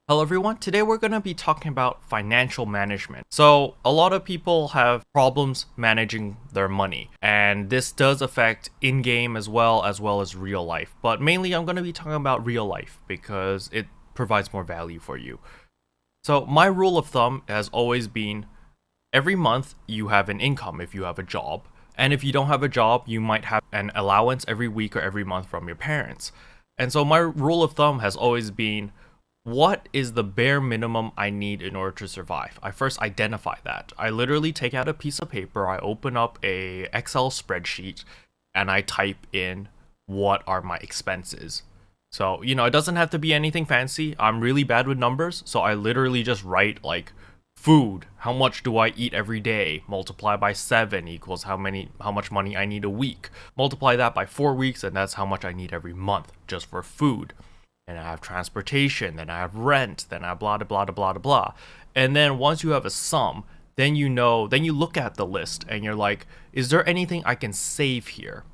Hello everyone, today we're going to be talking about financial management. So a lot of people have problems managing their money, and this does affect in-game as well as real life. But mainly I'm going to be talking about real life because it provides more value for you. So my rule of thumb has always been every month you have an income if you have a job, and if you don't have a job, you might have an allowance every week or every month from your parents. And so my rule of thumb has always been, what is the bare minimum I need in order to survive? I first identify that. I literally take out a piece of paper, I open up a Excel spreadsheet, and I type in what are my expenses. So, it doesn't have to be anything fancy. I'm really bad with numbers, so I literally just write like food, how much do I eat every day? Multiply by 7 equals how much money I need a week. Multiply that by 4 weeks and that's how much I need every month just for food. And I have transportation, then I have rent, then I have blah, blah, blah, blah, blah, blah. And then once you have a sum, then you look at the list and you're like, is there anything I can save here?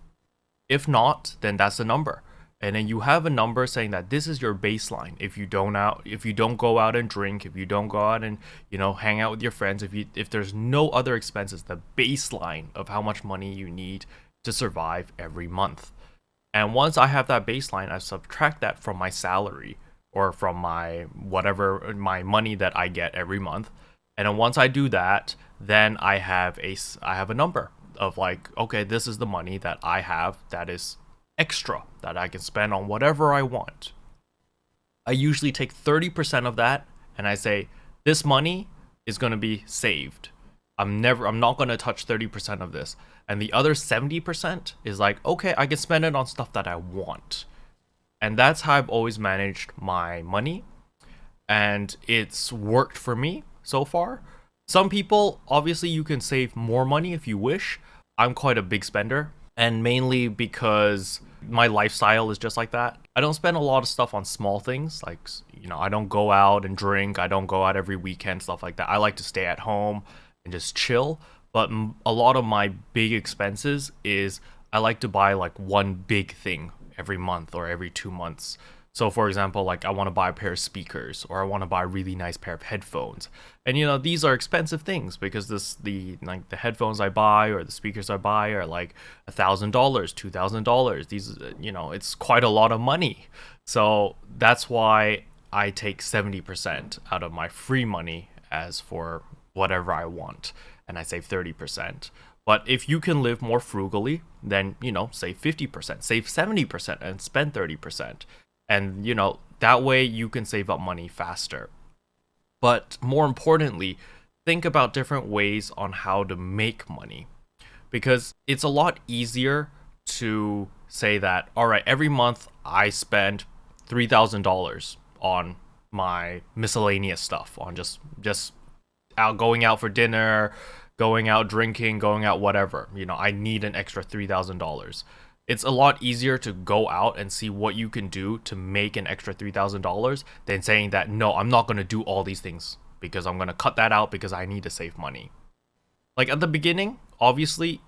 If not, then that's a number. And then you have a number saying that this is your baseline. If you don't go out and drink, if you don't go out and, hang out with your friends, if there's no other expenses, the baseline of how much money you need to survive every month. And once I have that baseline, I subtract that from my salary or from my money that I get every month. And then once I do that, then I have a number of like, okay, this is the money that I have that is extra that I can spend on whatever I want. I usually take 30% of that and I say, this money is going to be saved. I'm not going to touch 30% of this. And the other 70% is like, okay, I can spend it on stuff that I want. And that's how I've always managed my money. And it's worked for me so far. Some people, obviously, you can save more money if you wish. I'm quite a big spender. And mainly because my lifestyle is just like that. I don't spend a lot of stuff on small things. Like, I don't go out and drink. I don't go out every weekend, stuff like that. I like to stay at home and just chill. But a lot of my big expenses is I like to buy like one big thing every month or every 2 months. So for example, like I want to buy a pair of speakers or I want to buy a really nice pair of headphones. And these are expensive things because the headphones I buy or the speakers I buy are like $1,000, $2,000. These, it's quite a lot of money. So that's why I take 70% out of my free money as for whatever I want. And I save 30%. But if you can live more frugally, then, save 50%, save 70% and spend 30%. And, that way you can save up money faster. But more importantly, think about different ways on how to make money. Because it's a lot easier to say that, all right, every month I spend $3,000 on my miscellaneous stuff, on just going out for dinner, going out drinking, going out whatever. I need an extra $3,000. It's a lot easier to go out and see what you can do to make an extra $3,000 than saying that, no, I'm not going to do all these things because I'm going to cut that out because I need to save money. Like at the beginning, obviously,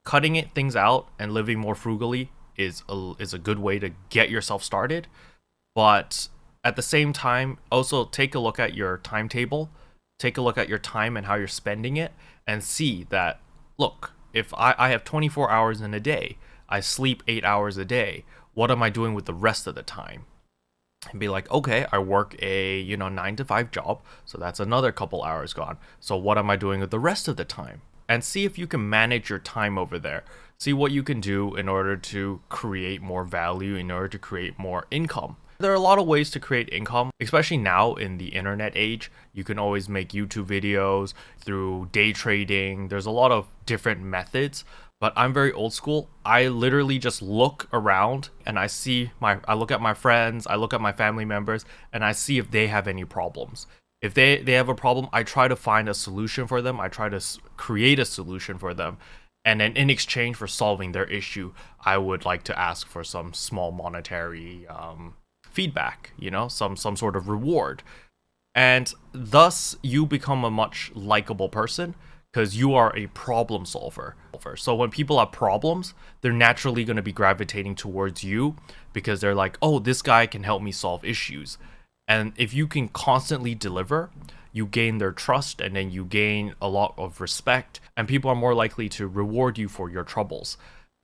cutting things out and living more frugally is a good way to get yourself started. But at the same time, also take a look at your timetable. Take a look at your time and how you're spending it and see that, look, if I have 24 hours in a day, I sleep 8 hours a day, what am I doing with the rest of the time? And be like, okay, I work a 9 to 5 job, so that's another couple hours gone. So what am I doing with the rest of the time? And see if you can manage your time over there. See what you can do in order to create more value, in order to create more income. There are a lot of ways to create income, especially now in the internet age. You can always make YouTube videos through day trading. There's a lot of different methods, but I'm very old school. I literally just look around and I look at my friends, I look at my family members, and I see if they have any problems. If they have a problem, I try to find a solution for them. I try to create a solution for them. And then in exchange for solving their issue, I would like to ask for some small monetary feedback, some sort of reward. And thus you become a much likable person because you are a problem solver. So when people have problems, they're naturally going to be gravitating towards you because they're like, oh, this guy can help me solve issues. And if you can constantly deliver, you gain their trust, and then you gain a lot of respect, and people are more likely to reward you for your troubles.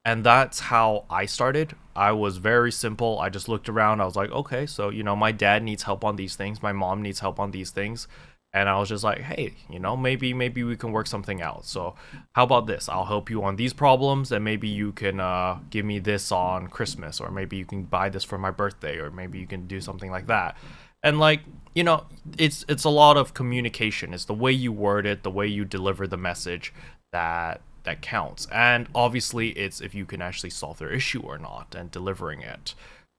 And that's how I started. I was very simple. I just looked around. I was like, okay, so, my dad needs help on these things. My mom needs help on these things. And I was just like, hey, maybe we can work something out. So how about this? I'll help you on these problems, and maybe you can give me this on Christmas, or maybe you can buy this for my birthday, or maybe you can do something like that. And it's a lot of communication. It's the way you word it, the way you deliver the message that counts. And obviously it's if you can actually solve their issue or not and delivering it.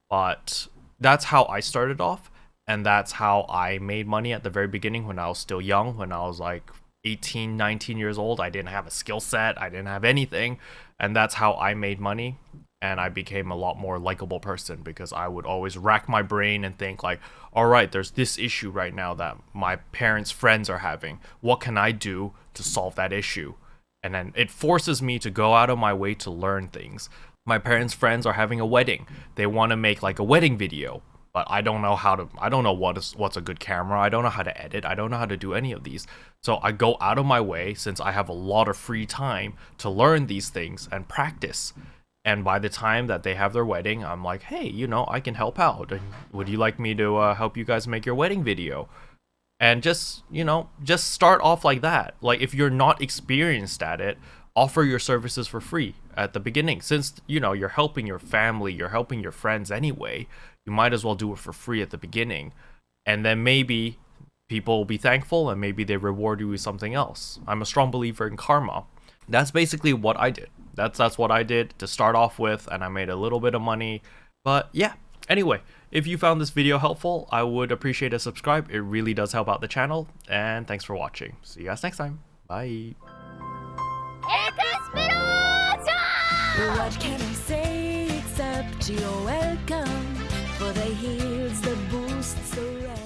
But that's how I started off, and that's how I made money at the very beginning when I was still young, when I was like 18, 19 years old. I didn't have a skill set, I didn't have anything, and that's how I made money. And I became a lot more likable person because I would always rack my brain and think like, all right, there's this issue right now that my parents' friends are having. What can I do to solve that issue? And then it forces me to go out of my way to learn things. My parents' friends are having a wedding. They want to make like a wedding video, but I don't know what's a good camera. I don't know how to edit. I don't know how to do any of these. So I go out of my way, since I have a lot of free time, to learn these things and practice. And by the time that they have their wedding, I'm like, hey, I can help out. Would you like me to help you guys make your wedding video? And just start off like that. Like, if you're not experienced at it, offer your services for free at the beginning. Since, you're helping your family, you're helping your friends anyway, you might as well do it for free at the beginning. And then maybe people will be thankful, and maybe they reward you with something else. I'm a strong believer in karma. That's basically what I did. That's what I did to start off with, and I made a little bit of money. But yeah, anyway, if you found this video helpful, I would appreciate a subscribe. It really does help out the channel, and thanks for watching. See you guys next time. Bye. What can I say except you're welcome for the heals that boosts the rest?